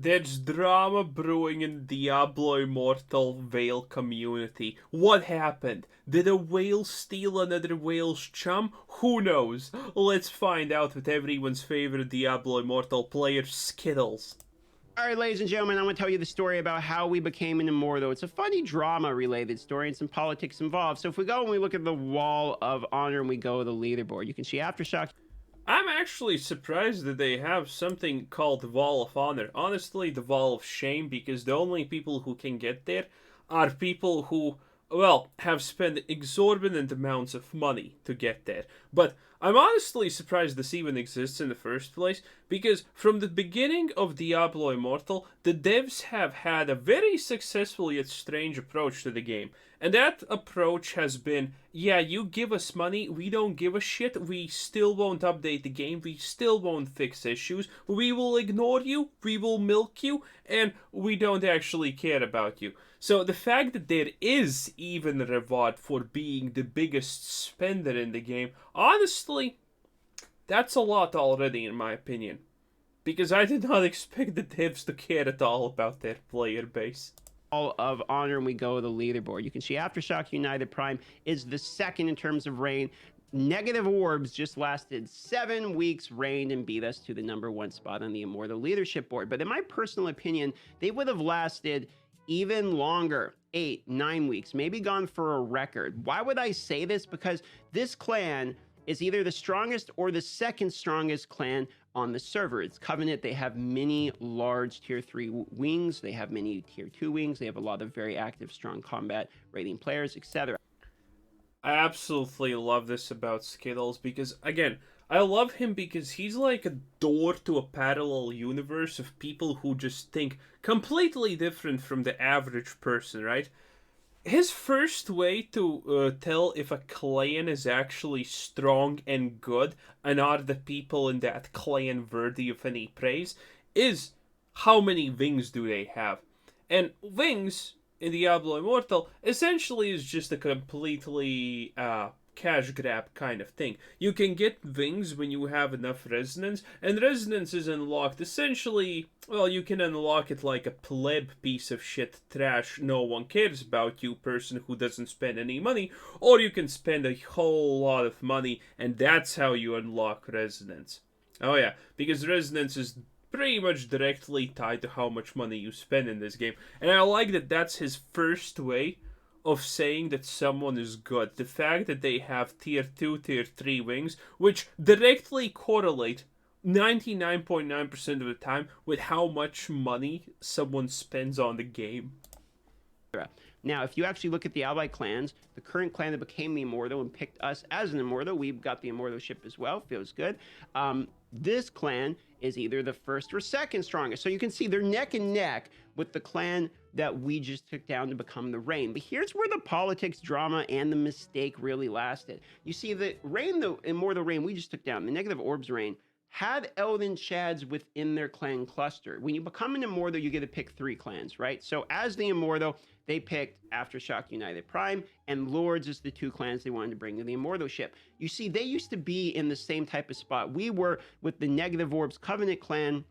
There's drama brewing in Diablo Immortal whale community. What happened? Did a whale steal another whale's chum? Who knows? Let's find out with everyone's favorite Diablo Immortal player, Skittles. All right, ladies and gentlemen, I'm going to tell you the story about how we became an Immortal. It's a funny drama-related story and some politics involved. So if we go and we look at the Wall of Honor and we go to the leaderboard, you can see Aftershock. I'm actually surprised that they have something called the Wall of Honor. Honestly, the Wall of Shame, because the only people who can get there are people who, well, have spent exorbitant amounts of money to get there. But I'm honestly surprised this even exists in the first place, because from the beginning of Diablo Immortal, the devs have had a very successful yet strange approach to the game. And that approach has been, yeah, you give us money, we don't give a shit, we still won't update the game, we still won't fix issues, we will ignore you, we will milk you, and we don't actually care about you. So the fact that there is even a reward for being the biggest spender in the game, honestly, that's a lot already in my opinion. Because I did not expect the devs to care at all about their player base. Of Honor and we go to the leaderboard. You can see Aftershock United Prime is the second in terms of reign. Negative Orbs just lasted 7 weeks, reigned, and beat us to the #1 spot on the Immortal Leadership Board. But in my personal opinion, they would have lasted even longer, 8, 9 weeks, maybe gone for a record. Why would I say this? Because this clan is either the strongest or the second strongest clan on the server. It's Covenant. They have many large tier 3 wings. They have many tier 2 wings. They have a lot of very active, strong combat rating players, etc. I absolutely love this about Skittles because, again, I love him because he's like a door to a parallel universe of people who just think completely different from the average person, right? His first way to tell if a clan is actually strong and good and are the people in that clan worthy of any praise is how many wings do they have. And wings in Diablo Immortal essentially is just a completely cash grab kind of thing. You can get wings when you have enough resonance, and resonance is unlocked essentially, well, you can unlock it like a pleb piece of shit trash, no one cares about you person who doesn't spend any money, or you can spend a whole lot of money, and that's how you unlock resonance. Oh yeah, because resonance is pretty much directly tied to how much money you spend in this game. And I like that that's his first way of saying that someone is good. The fact that they have tier 2, tier 3 wings, which directly correlate 99.9% of the time with how much money someone spends on the game. Now, if you actually look at the allied clans, the current clan that became the Immortal and picked us as an Immortal, we've got the Immortalship as well, feels good. This clan is either the first or second strongest. So you can see they're neck and neck with the clan that we just took down to become the reign. But here's where the politics, drama, and the mistake really lasted. You see, the reign, the Immortal reign we just took down, the Negative Orbs reign, had Elden Chads within their clan cluster. When you become an Immortal, you get to pick 3 clans, right? So as the Immortal, they picked Aftershock United Prime, and Lords is the 2 clans they wanted to bring to the Immortalship. You see, they used to be in the same type of spot we were with the Negative Orbs Covenant clan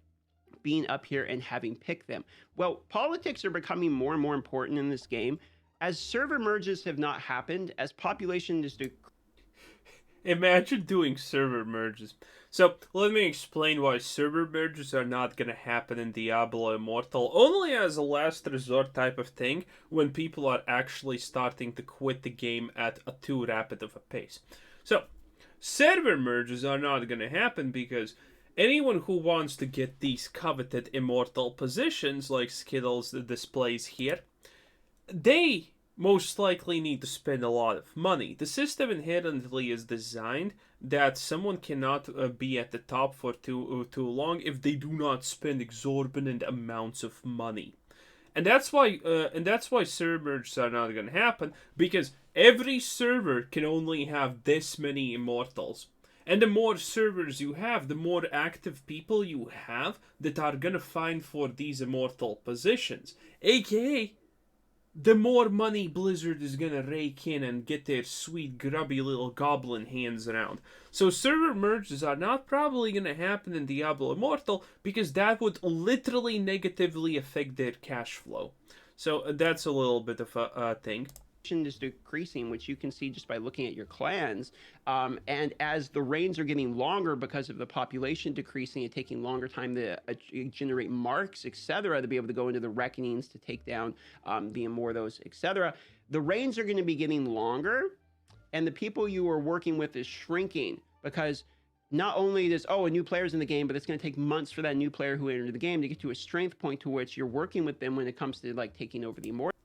being up here and having picked them. Well, politics are becoming more and more important in this game. As server merges have not happened, as population is Imagine doing server merges. So, let me explain why server merges are not gonna happen in Diablo Immortal, only as a last resort type of thing when people are actually starting to quit the game at a too rapid of a pace. So, server merges are not gonna happen because anyone who wants to get these coveted immortal positions, like Skittles displays here, they most likely need to spend a lot of money. The system inherently is designed that someone cannot be at the top for too long if they do not spend exorbitant amounts of money. And that's why server merges are not going to happen, because every server can only have this many immortals. And the more servers you have, the more active people you have that are going to find for these immortal positions. AKA, the more money Blizzard is gonna rake in and get their sweet grubby little goblin hands around. So server merges are not probably gonna happen in Diablo Immortal because that would literally negatively affect their cash flow. So that's a little bit of a thing. Is decreasing, which you can see just by looking at your clans. And as the reigns are getting longer because of the population decreasing and taking longer time to generate marks, etc., to be able to go into the reckonings to take down the Immortals, etc., the reigns are going to be getting longer, and the people you are working with is shrinking because not only does a new player's in the game, but it's going to take months for that new player who entered the game to get to a strength point to which you're working with them when it comes to like taking over the Immortals.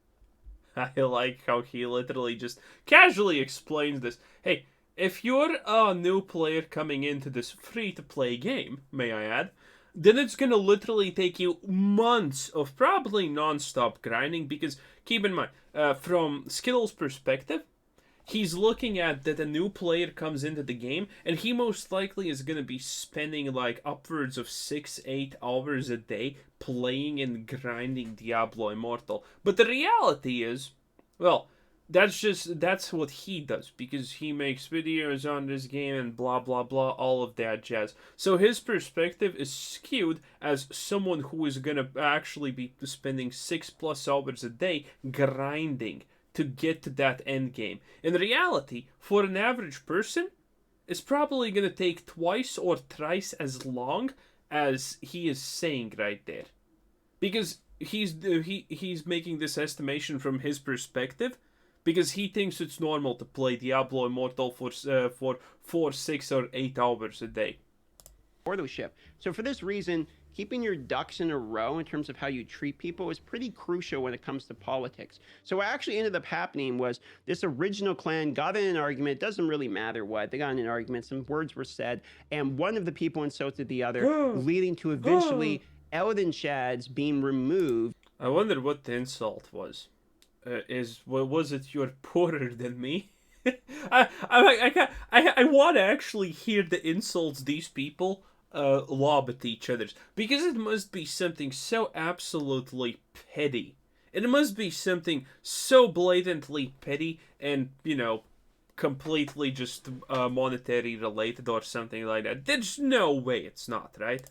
I like how he literally just casually explains this. Hey, if you're a new player coming into this free-to-play game, may I add, then it's gonna literally take you months of probably non-stop grinding because, keep in mind, from Skittles' perspective, he's looking at that a new player comes into the game and he most likely is going to be spending like upwards of 6-8 hours a day playing and grinding Diablo Immortal. But the reality is, well, that's what he does because he makes videos on this game and blah blah blah, all of that jazz. So his perspective is skewed as someone who is going to actually be spending 6+ hours a day grinding to get to that end game. In reality, for an average person, it's probably going to take twice or thrice as long as he is saying right there. Because he's making this estimation from his perspective because he thinks it's normal to play Diablo Immortal for 4, 6 or 8 hours a day. Ship. So for this reason, keeping your ducks in a row in terms of how you treat people is pretty crucial when it comes to politics. So what actually ended up happening was this original clan got in an argument. It doesn't really matter what. They got in an argument. Some words were said. And one of the people insulted the other, leading to eventually Elden Shads being removed. I wonder what the insult was. Was it you're poorer than me? I want to actually hear the insults these people lob at each other because it must be something so absolutely petty. It must be something so blatantly petty and, completely just monetary related or something like that. There's no way it's not, right?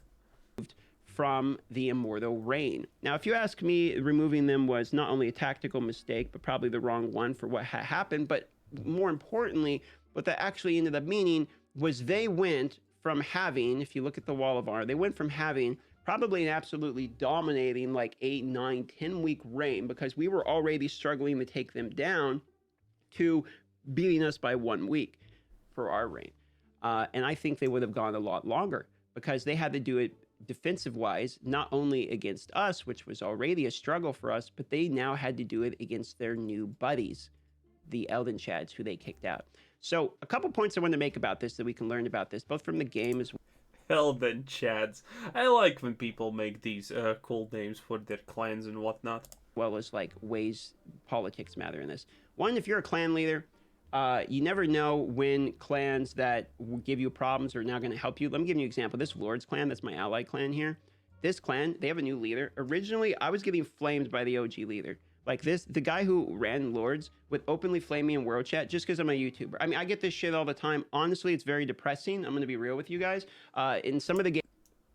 From the Immortal reign. Now, if you ask me, removing them was not only a tactical mistake, but probably the wrong one for what had happened. But more importantly, what that actually ended up meaning was they went from having, if you look at the Wall of Honor, they went from having probably an absolutely dominating like 8, 9, 10-week reign because we were already struggling to take them down to beating us by 1 week for our reign. And I think they would have gone a lot longer because they had to do it defensive wise, not only against us, which was already a struggle for us, but they now had to do it against their new buddies, the Elden Shads, who they kicked out. So a couple points I want to make about this that we can learn about this, both from the game as well. Elden Chads. I like when people make these cool names for their clans and whatnot. Well as like ways politics matter in this. One, if you're a clan leader, you never know when clans that will give you problems are now going to help you. Let me give you an example. This Lord's clan, that's my ally clan here. This clan, they have a new leader. Originally, I was getting flamed by the OG leader. Like this, the guy who ran Lords would openly flame me in world chat just because I'm a YouTuber. I mean, I get this shit all the time. Honestly, it's very depressing. I'm going to be real with you guys. In some of the games.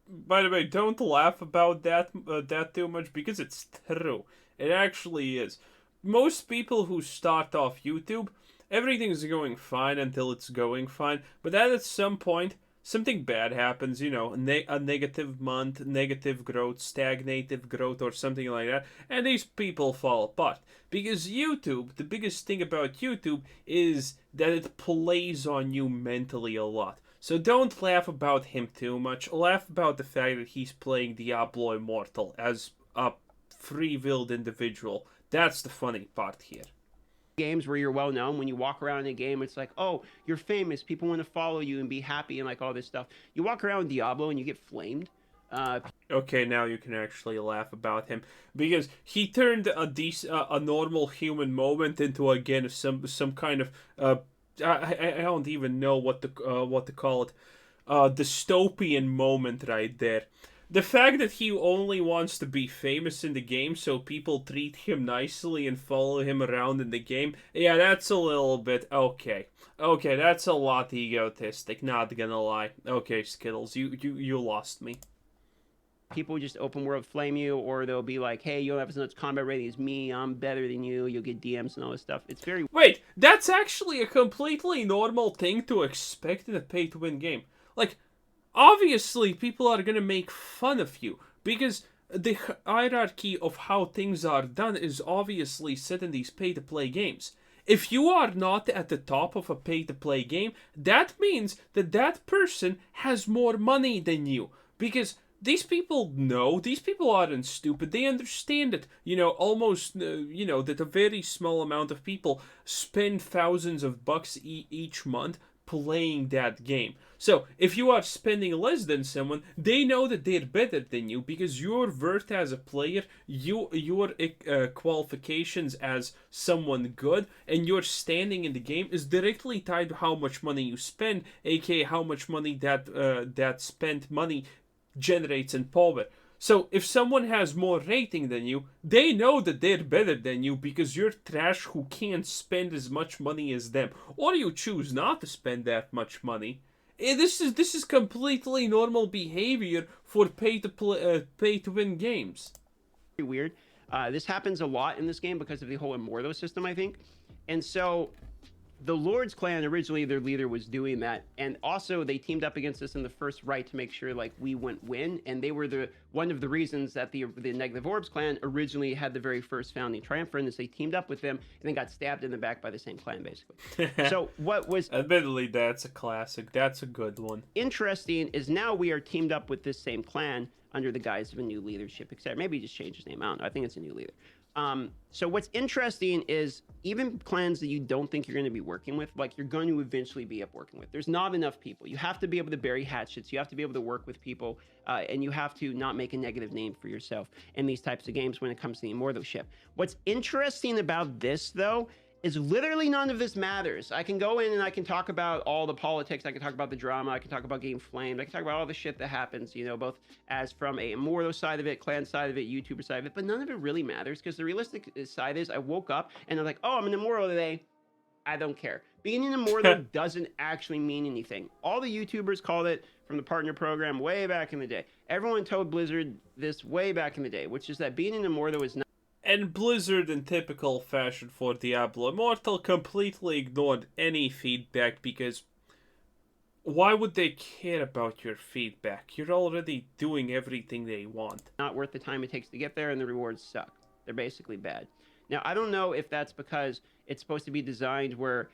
By the way, don't laugh about that too much because it's true. It actually is. Most people who start off YouTube, everything's going fine until it's going fine. But then at some point, something bad happens, a negative month, negative growth, stagnative growth, or something like that, and these people fall apart. Because YouTube, the biggest thing about YouTube is that it plays on you mentally a lot. So don't laugh about him too much. Laugh about the fact that he's playing Diablo Immortal as a free-willed individual. That's the funny part here. Games where you're well known, when you walk around in a game, it's like, oh, you're famous, people want to follow you and be happy and like all this stuff. You walk around with Diablo and you get flamed. Okay, now you can actually laugh about him because he turned a normal human moment into again some kind of I don't even know what to call it, dystopian moment right there. The fact that he only wants to be famous in the game so people treat him nicely and follow him around in the game, yeah, that's a little bit okay. Okay, that's a lot egotistic, not gonna lie. Okay, Skittles, you lost me. People just open world flame you, or they'll be like, hey, you don't have as much combat rating as me, I'm better than you, you'll get DMs and all this stuff. It's very Wait, that's actually a completely normal thing to expect in a pay-to-win game. Like, obviously, people are gonna make fun of you because the hierarchy of how things are done is obviously set in these pay-to-play games. If you are not at the top of a pay-to-play game, that means that that person has more money than you because these people know, these people aren't stupid, they understand it, almost, that a very small amount of people spend thousands of bucks each month playing that game. So if you are spending less than someone, they know that they're better than you because your worth as a player, your qualifications as someone good, and your standing in the game is directly tied to how much money you spend, aka how much money that spent money generates in power. So if someone has more rating than you, they know that they're better than you because you're trash who can't spend as much money as them, or you choose not to spend that much money. This is completely normal behavior for pay to win games. weird. This happens a lot in this game because of the whole Immortal system, I think. And so the Lord's clan, originally their leader was doing that, and also they teamed up against us in the first right to make sure like we wouldn't win, and they were the one of the reasons that the Negative Orbs clan originally had the very first founding triumvirate, is they teamed up with them and then got stabbed in the back by the same clan, basically. So what was admittedly, that's a classic, that's a good one. Interesting is now we are teamed up with this same clan under the guise of a new leadership, etc. Maybe just change his name out. I think it's a new leader. So what's interesting is even clans that you don't think you're going to be working with, like you're going to eventually be up working with. There's not enough people. You have to be able to bury hatchets. You have to be able to work with people, and you have to not make a negative name for yourself in these types of games when it comes to the Immortalship. What's interesting about this, though, is literally none of this matters. I can go in and I can talk about all the politics, I can talk about the drama, I can talk about getting flamed, I can talk about all the shit that happens, both as from a Immortal side of it, clan side of it, YouTuber side of it, but none of it really matters because the realistic side is I woke up and I'm like, oh, I'm an Immortal today. I don't care. Being an Immortal doesn't actually mean anything. All the YouTubers called it from the partner program way back in the day. Everyone told Blizzard this way back in the day, which is that being an Immortal is not. And Blizzard, in typical fashion for Diablo Immortal, completely ignored any feedback because why would they care about your feedback? You're already doing everything they want. Not worth the time it takes to get there, and the rewards suck. They're basically bad. Now, I don't know if that's because it's supposed to be designed where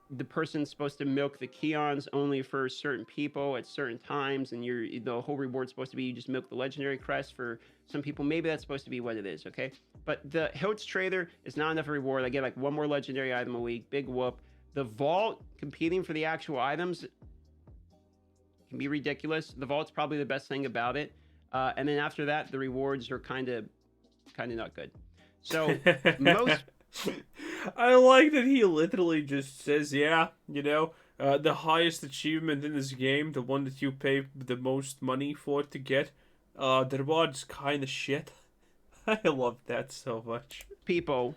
the person's supposed to milk the Keons only for certain people at certain times, and the whole reward's supposed to be you just milk the legendary crest for some people. Maybe that's supposed to be what it is, okay? But the Hiltz Trader is not enough reward. I get like one more legendary item a week. Big whoop. The Vault, competing for the actual items, can be ridiculous. The Vault's probably the best thing about it. And then after that, the rewards are kind of not good. So most... I like that he literally just says, yeah, the highest achievement in this game, the one that you pay the most money for to get, the reward's kind of shit. I love that so much. People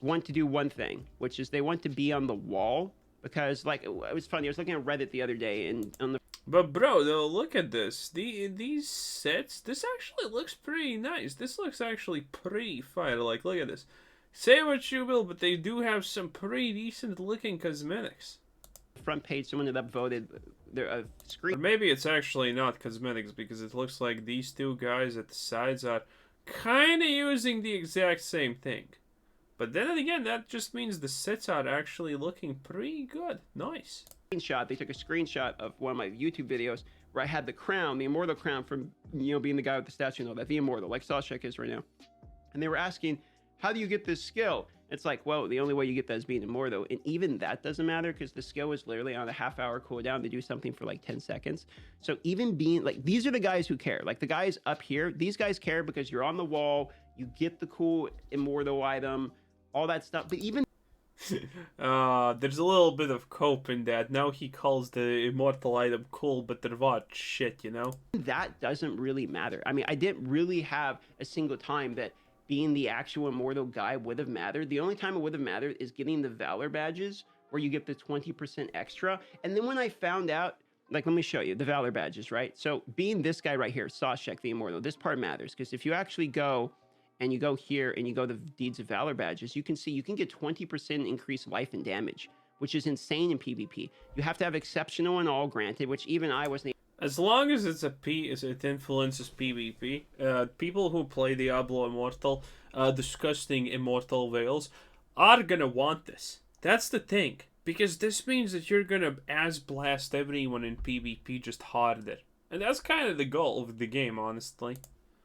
want to do one thing, which is they want to be on the wall, because, like, it was funny. I was looking at Reddit the other day, and on the... But bro, though, look at this. These sets, this actually looks pretty nice. This looks actually pretty fire. Like, look at this. Say what you will, but they do have some pretty decent looking cosmetics. Front page, someone had upvoted their screen. Or maybe it's actually not cosmetics because it looks like these two guys at the sides are kind of using the exact same thing. But then again, that just means the sets are actually looking pretty good. Nice. Screenshot. They took a screenshot of one of my YouTube videos where I had the crown, the Immortal crown from, being the guy with the statue and all that, the Immortal, like Sawcheck is right now. And they were asking, how do you get this skill? It's like, well, the only way you get that is being Immortal. And even that doesn't matter because the skill is literally on a half-hour cooldown to do something for like 10 seconds. So even being like, these are the guys who care. Like the guys up here, these guys care because you're on the wall, you get the cool Immortal item, all that stuff. But even There's a little bit of cope in that. Now he calls the immortal item cool, but they're what shit, you know? That doesn't really matter. I mean, I didn't really have a single time that being the actual immortal guy would have mattered. The only time it would have mattered is getting the Valor badges where you get the 20% extra. And then when I found out, like, let me show you the Valor badges, right? So being this guy right here, Sawshek the Immortal, this part matters because if you actually go and you go here and you go to Deeds of Valor badges, you can see you can get 20% increased life and damage, which is insane in PvP. You have to have exceptional and all granted, which even I wasn't. As long as it's a P, as it influences PvP, people who play Diablo Immortal, disgusting immortal veils, are gonna want this. That's the thing. Because this means that you're gonna ass blast everyone in PvP just harder. And that's kind of the goal of the game, honestly.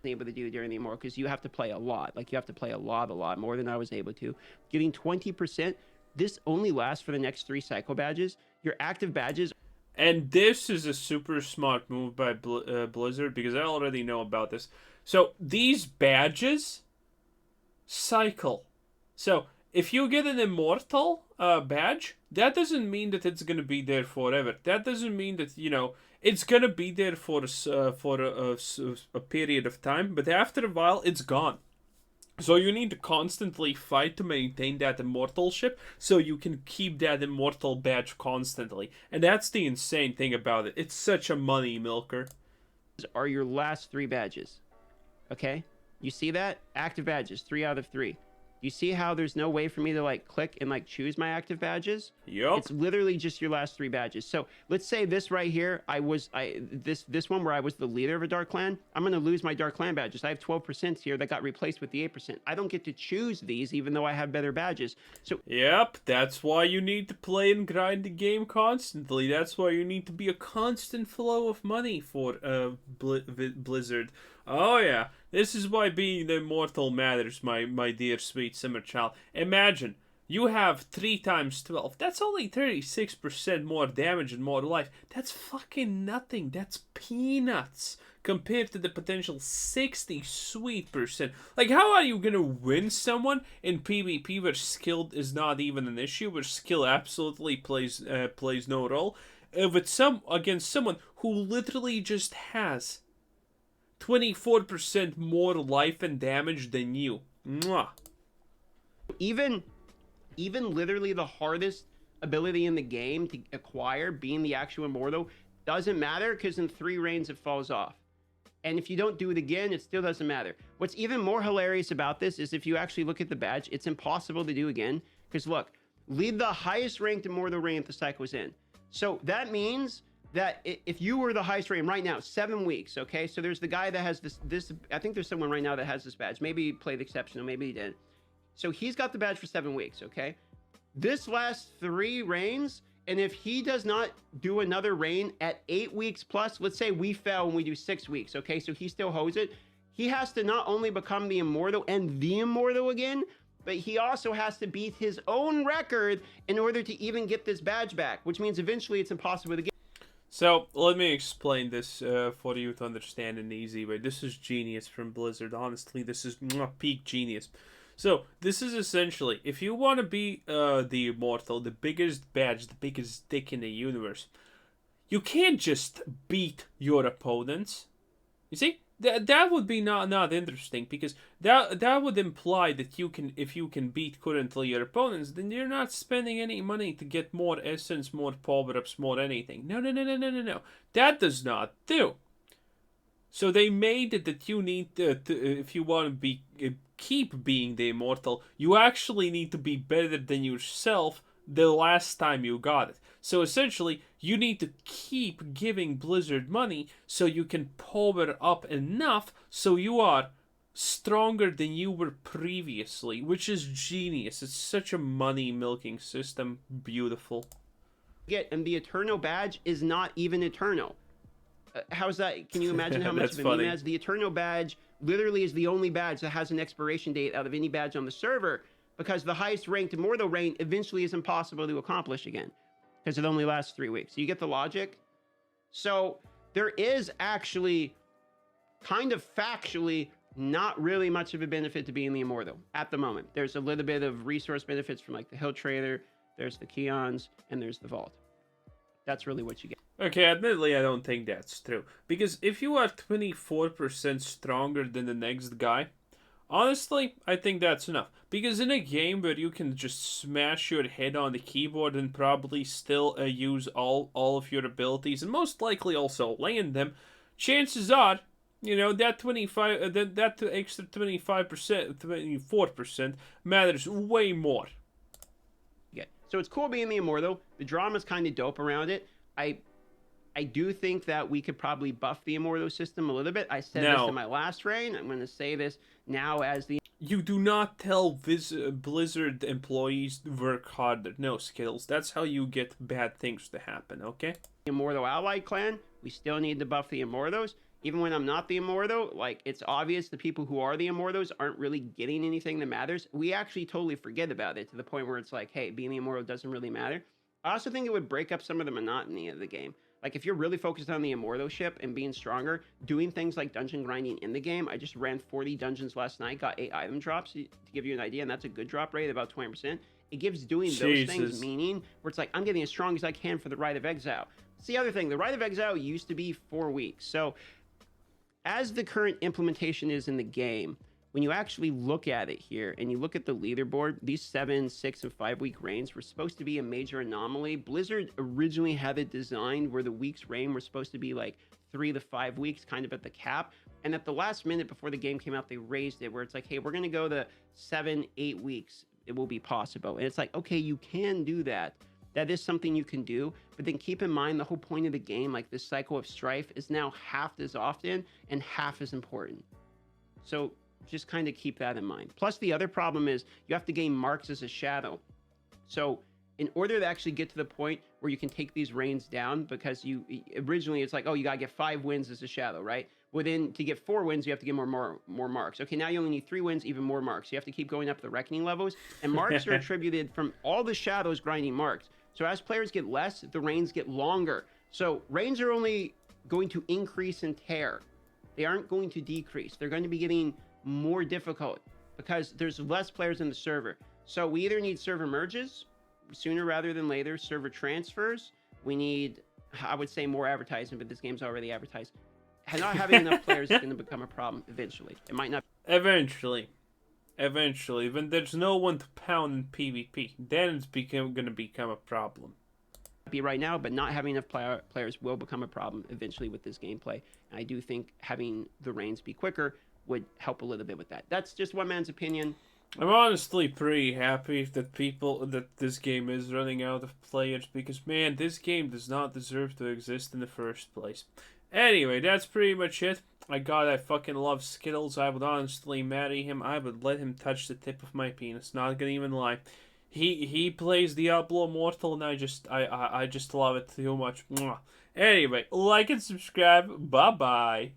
Able to do during the Immortal because you have to play a lot. Like you have to play a lot more than I was able to. Getting 20%. This only lasts for the next 3 cycle badges. Your active badges. And this is a super smart move by Blizzard because I already know about this. So these badges cycle. So if you get an immortal badge, that doesn't mean that it's gonna be there forever. That doesn't mean that it's gonna be there for a period of time. But after a while, it's gone. So you need to constantly fight to maintain that immortalship so you can keep that immortal badge constantly. And that's the insane thing about it. It's such a money milker. Are your last 3 badges. Okay? You see that? Active badges, 3 out of 3. You see how there's no way for me to like click and like choose my active badges? Yup. It's literally just your last 3 badges. So let's say this right here, this one where I was the leader of a dark clan, I'm gonna lose my dark clan badges. I have 12% here that got replaced with the 8%. I don't get to choose these even though I have better badges. So yep, that's why you need to play and grind the game constantly. That's why you need to be a constant flow of money for Blizzard. Oh yeah, this is why being the immortal matters, my dear sweet summer child. Imagine, you have 3 times 12. That's only 36% more damage and more life. That's fucking nothing. That's peanuts compared to the potential 60 sweet percent. Like, how are you gonna win someone in PvP where skill is not even an issue, where skill absolutely plays no role, against someone who literally just has 24% more life and damage than you. Mwah. even literally the hardest ability in the game to acquire, being the actual immortal, doesn't matter because in 3 reigns it falls off. And if you don't do it again, it still doesn't matter. What's even more hilarious about this is if you actually look at the badge, it's impossible to do again. Because look, lead the highest ranked immortal reign the cycle was in. So that means that if you were the highest rating right now, 7 weeks, okay? So there's the guy that has this, I think there's someone right now that has this badge. Maybe he played exceptional, maybe he didn't. So he's got the badge for 7 weeks, okay? This lasts 3 reigns, and if he does not do another reign at 8 weeks plus, let's say we fail and we do 6 weeks, okay? So he still holds it. He has to not only become the immortal and the immortal again, but he also has to beat his own record in order to even get this badge back, which means eventually it's impossible to get. So, let me explain this for you to understand in an easy way. This is genius from Blizzard. Honestly, this is peak genius. So, this is essentially, if you want to be the Immortal, the biggest badge, the biggest dick in the universe, you can't just beat your opponents. You see? That would be not interesting, because that would imply that if you can beat currently your opponents, then you're not spending any money to get more essence, more power-ups, more anything. No. That does not do. So they made it that you need to if you want to keep being the immortal, you actually need to be better than yourself the last time you got it. So essentially, you need to keep giving Blizzard money so you can power up enough so you are stronger than you were previously, which is genius. It's such a money milking system. Beautiful. And the Eternal badge is not even Eternal. How's that? Can you imagine how much of a meme it has? The Eternal badge literally is the only badge that has an expiration date out of any badge on the server, because the highest ranked immortal reign eventually is impossible to accomplish again, because it only lasts 3 weeks. You get the logic? So there is actually kind of factually not really much of a benefit to being the Immortal at the moment. There's a little bit of resource benefits from like the Hill Trader, there's the Keons, and there's the Vault. That's really what you get. Okay, admittedly, I don't think that's true. Because if you are 24% stronger than the next guy, honestly, I think that's enough. Because in a game where you can just smash your head on the keyboard and probably still use all of your abilities, and most likely also land them, chances are, that 25, that extra 25%, 24% matters way more. Yeah. So it's cool being the Immortal. The drama's kind of dope around it. I do think that we could probably buff the Immortal system a little bit. I said this in my last reign. I'm going to say this now as the... You do not tell Blizzard employees to work harder. No, Skittles. That's how you get bad things to happen, okay? Immortal Allied clan, we still need to buff the Immortals. Even when I'm not the Immortal, like, it's obvious the people who are the Immortals aren't really getting anything that matters. We actually totally forget about it to the point where it's like, hey, being the Immortal doesn't really matter. I also think it would break up some of the monotony of the game. Like, if you're really focused on the Immortal ship and being stronger, doing things like dungeon grinding in the game, I just ran 40 dungeons last night, got 8 item drops, to give you an idea, and that's a good drop rate, about 20%. It gives doing those things meaning, where it's like, I'm getting as strong as I can for the Rite of Exile. It's the other thing, the Rite of Exile used to be 4 weeks. So, as the current implementation is in the game, when you actually look at it here and you look at the leaderboard, these 7, 6, and 5 week reigns were supposed to be a major anomaly. Blizzard originally had it designed where the week's reign were supposed to be like 3 to 5 weeks, kind of at the cap. And at the last minute before the game came out, they raised it where it's like, hey, we're going to go to 7, 8 weeks. It will be possible. And it's like, okay, you can do that. That is something you can do. But then keep in mind the whole point of the game, like this cycle of strife, is now half as often and half as important. So just kind of keep that in mind. Plus, the other problem is you have to gain marks as a shadow. So in order to actually get to the point where you can take these reigns down, because you originally it's like, oh, you got to get 5 wins as a shadow, right? Well, then to get 4 wins, you have to get more marks. Okay, now you only need 3 wins, even more marks. You have to keep going up the reckoning levels. And marks are attributed from all the shadows grinding marks. So as players get less, the reigns get longer. So reigns are only going to increase in tear. They aren't going to decrease. They're going to be getting more difficult because there's less players in the server. So we either need server merges sooner rather than later, server transfers. We need, I would say, more advertising, but this game's already advertised. Not having enough players is going to become a problem eventually. It might not. Eventually, when there's no one to pound in PvP, then it's going to become a problem. Be right now, but not having enough players will become a problem eventually with this gameplay. And I do think having the reigns be quicker would help a little bit with that. That's just one man's opinion. I'm honestly pretty happy that this game is running out of players, because man, this game does not deserve to exist in the first place. Anyway, that's pretty much it. I fucking love Skittles. I would honestly marry him. I would let him touch the tip of my penis. Not gonna even lie. He plays Diablo Immortal, and I just love it too much. Anyway, like and subscribe. Bye bye.